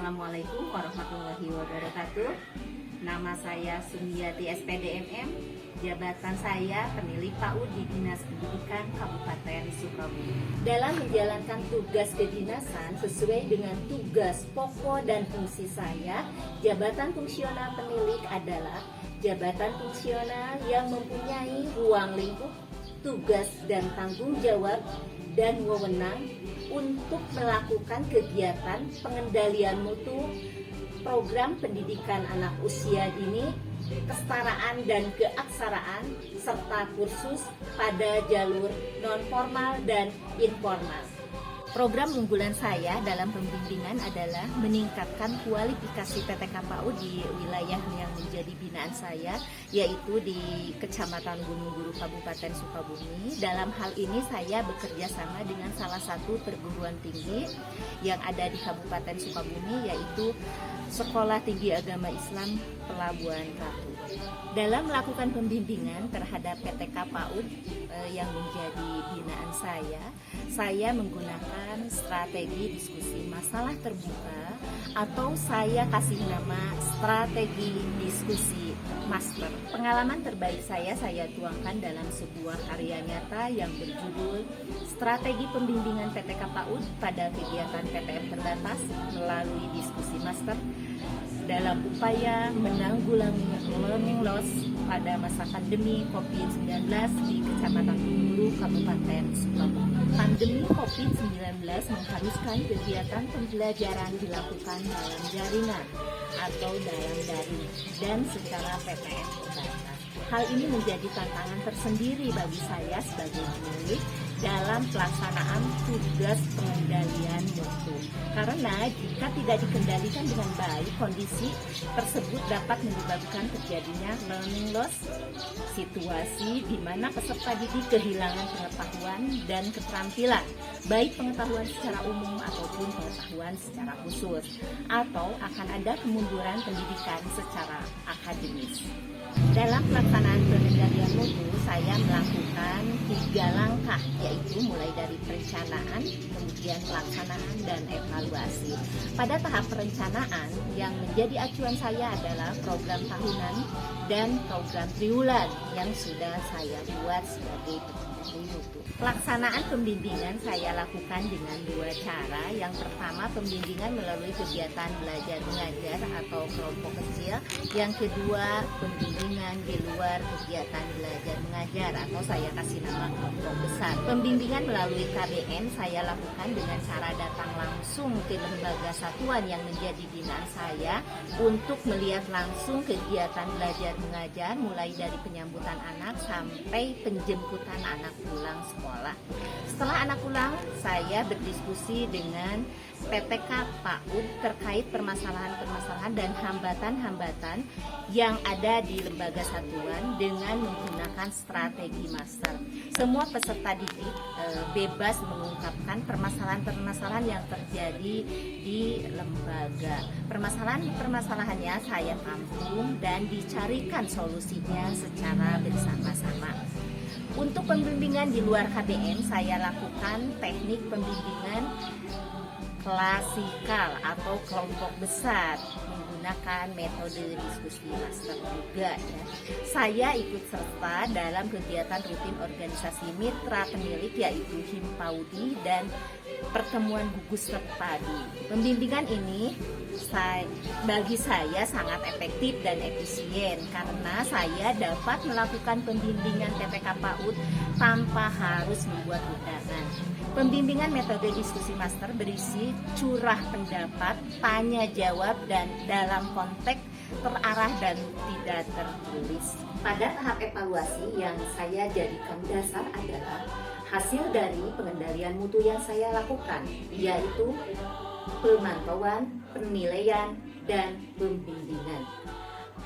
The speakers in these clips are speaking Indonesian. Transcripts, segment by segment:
Assalamualaikum warahmatullahi wabarakatuh. Nama saya Sumiati SPDMM. Jabatan saya penilik PAUD di Dinas Pendidikan Kabupaten Sukabumi. Dalam menjalankan tugas kedinasan sesuai dengan tugas pokok dan fungsi saya, jabatan fungsional penilik adalah jabatan fungsional yang mempunyai ruang lingkup, tugas dan tanggung jawab dan wewenang untuk melakukan kegiatan pengendalian mutu, program pendidikan anak usia dini, kesetaraan dan keaksaraan, serta kursus pada jalur non-formal dan informal. Program unggulan saya dalam pembimbingan adalah meningkatkan kualifikasi PTK PAUD di wilayah yang menjadi binaan saya, yaitu di Kecamatan Gunung Guru Kabupaten Sukabumi. Dalam hal ini saya bekerja sama dengan salah satu perguruan tinggi yang ada di Kabupaten Sukabumi, yaitu Sekolah Tinggi Agama Islam Pelabuhan Ratu. Dalam melakukan pembimbingan terhadap PTK PAUD yang menjadi binaan saya menggunakan strategi diskusi masalah terbuka atau saya kasih nama strategi diskusi master. Pengalaman terbaik saya tuangkan dalam sebuah karya nyata yang berjudul Strategi Pembimbingan PTK PAUD pada Kegiatan PTM Terbatas melalui Diskusi Master dalam upaya menanggulangi learning loss pada masa pandemi COVID-19 di Kecamatan Guru Kabupaten Sukabumi. Pandemi COVID-19 mengharuskan kegiatan pembelajaran dilakukan dalam jaringan atau dalam daring dan secara PTM terbatas. Hal ini menjadi tantangan tersendiri bagi saya sebagai penilik dalam pelaksanaan tugas pengendalian mutu. Karena jika tidak dikendalikan dengan baik, kondisi tersebut dapat menyebabkan terjadinya learning loss, situasi di mana peserta didik kehilangan pengetahuan dan keterampilan, baik pengetahuan secara umum ataupun pengetahuan secara khusus, atau akan ada kemunduran pendidikan secara akademis. Dalam pelaksanaan pengendalian mutu, saya melakukan 3 langkah, yaitu mulai dari perencanaan, kemudian pelaksanaan, dan evaluasi. Pada tahap perencanaan, yang menjadi acuan saya adalah program tahunan dan program triwulan yang sudah saya buat sebagai pengendali mutu. Pelaksanaan pembimbingan saya lakukan dengan 2 cara. Yang pertama, pembimbingan melalui kegiatan belajar mengajar atau kelompok kecil. Yang kedua, pembimbingan di luar kegiatan belajar mengajar atau saya kasih nama kelompok besar. Pembimbingan melalui KBM saya lakukan dengan cara datang langsung ke lembaga satuan yang menjadi binaan saya untuk melihat langsung kegiatan belajar mengajar mulai dari penyambutan anak sampai penjemputan anak pulang sekolah. Setelah anak pulang, saya berdiskusi dengan PTK PAUD terkait permasalahan-permasalahan dan hambatan-hambatan yang ada di lembaga satuan dengan menggunakan strategi master. Semua peserta didik bebas mengungkapkan permasalahan-permasalahan yang terjadi di lembaga. Permasalahan-permasalahannya saya tampung dan dicarikan solusinya secara bersama-sama. Untuk pembimbingan di luar KBM, saya lakukan teknik pembimbingan klasikal atau kelompok besar menggunakan metode diskusi master juga ya. Saya ikut serta dalam kegiatan rutin organisasi mitra penilik yaitu Himpaudi dan pertemuan gugus terpadu. Pembimbingan ini bagi saya sangat efektif dan efisien karena saya dapat melakukan pembimbingan PTK PAUD tanpa harus membuat undangan. Pembimbingan metode diskusi master berisi curah pendapat, tanya jawab, dan dalam konteks terarah dan tidak tertulis. Pada tahap evaluasi yang saya jadikan dasar adalah hasil dari pengendalian mutu yang saya lakukan, yaitu pemantauan, penilaian, dan pembimbingan.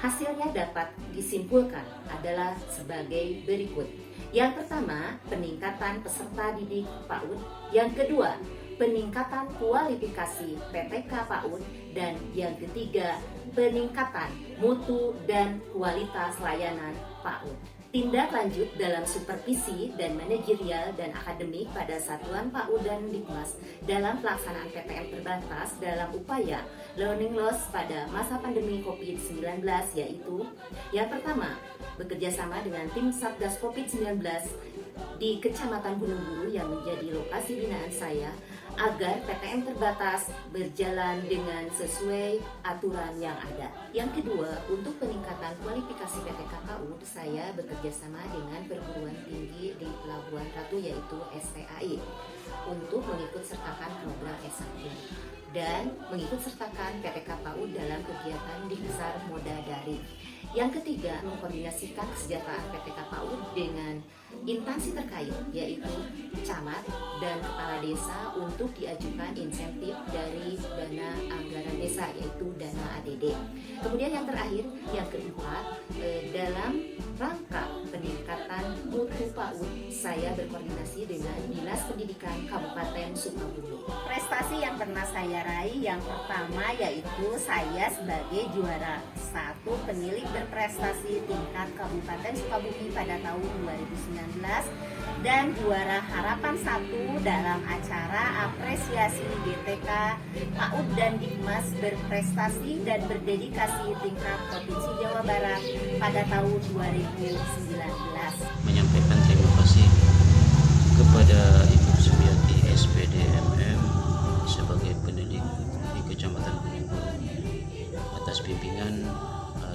Hasilnya dapat disimpulkan adalah sebagai berikut. Yang pertama, peningkatan peserta didik PAUD. Yang kedua, peningkatan kualifikasi PTK PAUD. Dan yang ketiga, peningkatan mutu dan kualitas layanan PAUD. Tindak lanjut dalam supervisi dan manajerial dan akademik pada Satuan PAUD dan Dikmas dalam pelaksanaan PTM terbatas dalam upaya learning loss pada masa pandemi COVID-19, yaitu yang pertama, bekerja sama dengan tim Satgas COVID-19 di Kecamatan Gunung Buru yang menjadi lokasi binaan saya agar PTM terbatas berjalan dengan sesuai aturan yang ada. Yang kedua, untuk peningkatan kualifikasi PTK PAUD, saya bekerja sama dengan perguruan tinggi di Pelabuhan Ratu yaitu STAI untuk mengikut sertakan program S1 dan mengikut sertakan PTK PAUD dalam kegiatan di besar moda daring. Yang ketiga, mengkoordinasikan kesejahteraan PTK PAUD dengan instansi terkait yaitu camat dan kepala desa untuk diajukan insentif dari dana anggaran desa yaitu dana ADD. Kemudian yang terakhir, yang keempat, dalam rangka peningkatan mutu PAUD, saya berkoordinasi dengan Dinas Pendidikan Kabupaten Sukabumi. Prestasi yang pernah saya raih yang pertama yaitu saya sebagai juara 1 penilik berprestasi tingkat Kabupaten Sukabumi pada tahun 2019 dan juara harapan 1 dalam acara apresiasi GTK PAUD dan Dikmas berprestasi dan berdedikasi tingkat Provinsi Jawa Barat pada tahun 2019. Menyampaikan terima kasih kepada Ibu Sumiati SPDMM sebagai pendidik di Kecamatan Gunung Buru atas bimbingan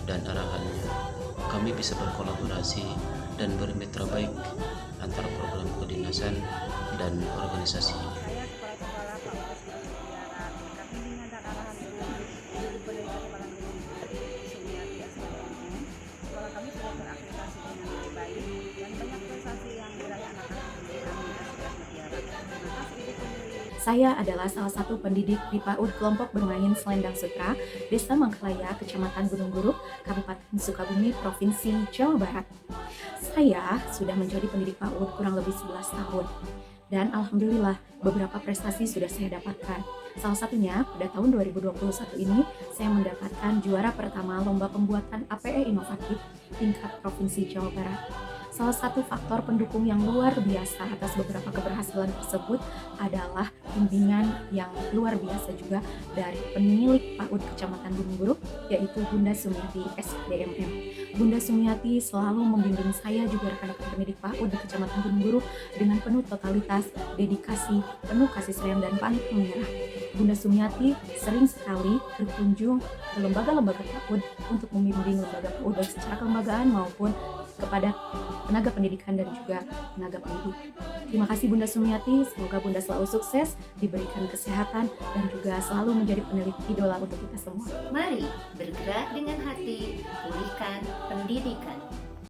dan arahannya. Kami bisa berkolaborasi dan bermitra baik antara program kedinasan dan organisasi. Saya Kepala Fakultas Sejarah berkat bimbingan dan arahan Ibu Pendidikan Kepala Guru Sumiati SPDMM. Sekolah kami sudah berakreditasi dengan nilai baik dan banyak prestasi yang diraih anak-anak didik kami SPS Mutiara. Maka sedikit memilih. Saya adalah salah satu pendidik di PAUD kelompok bermain Selendang Sutra, Desa Mangkalaya, Kecamatan Gunung Buru, Kabupaten Sukabumi, Provinsi Jawa Barat. Saya sudah menjadi pendidik PAUD kurang lebih 11 tahun. Dan alhamdulillah beberapa prestasi sudah saya dapatkan. Salah satunya pada tahun 2021 ini saya mendapatkan juara pertama lomba pembuatan APE inovatif tingkat Provinsi Jawa Barat. Salah satu faktor pendukung yang luar biasa atas beberapa keberhasilan tersebut adalah bimbingan yang luar biasa juga dari penilik PAUD Kecamatan Gunung Buru, yaitu Bunda Sumiati SPDMM. Bunda Sumiati selalu membimbing saya juga rekan-rekan pendidik PAUD di Kecamatan Gunung Buru dengan penuh totalitas, dedikasi, penuh kasih sayang dan pantang menyerah. Bunda Sumiati sering sekali berkunjung ke lembaga-lembaga PAUD untuk membimbing lembaga PAUD baik secara kelembagaan maupun kepada tenaga pendidikan dan juga tenaga pendidik. Terima kasih Bunda Sumiati, semoga Bunda selalu sukses, diberikan kesehatan dan juga selalu menjadi penilik idola untuk kita semua. Mari bergerak dengan hati, pulihkan pendidikan.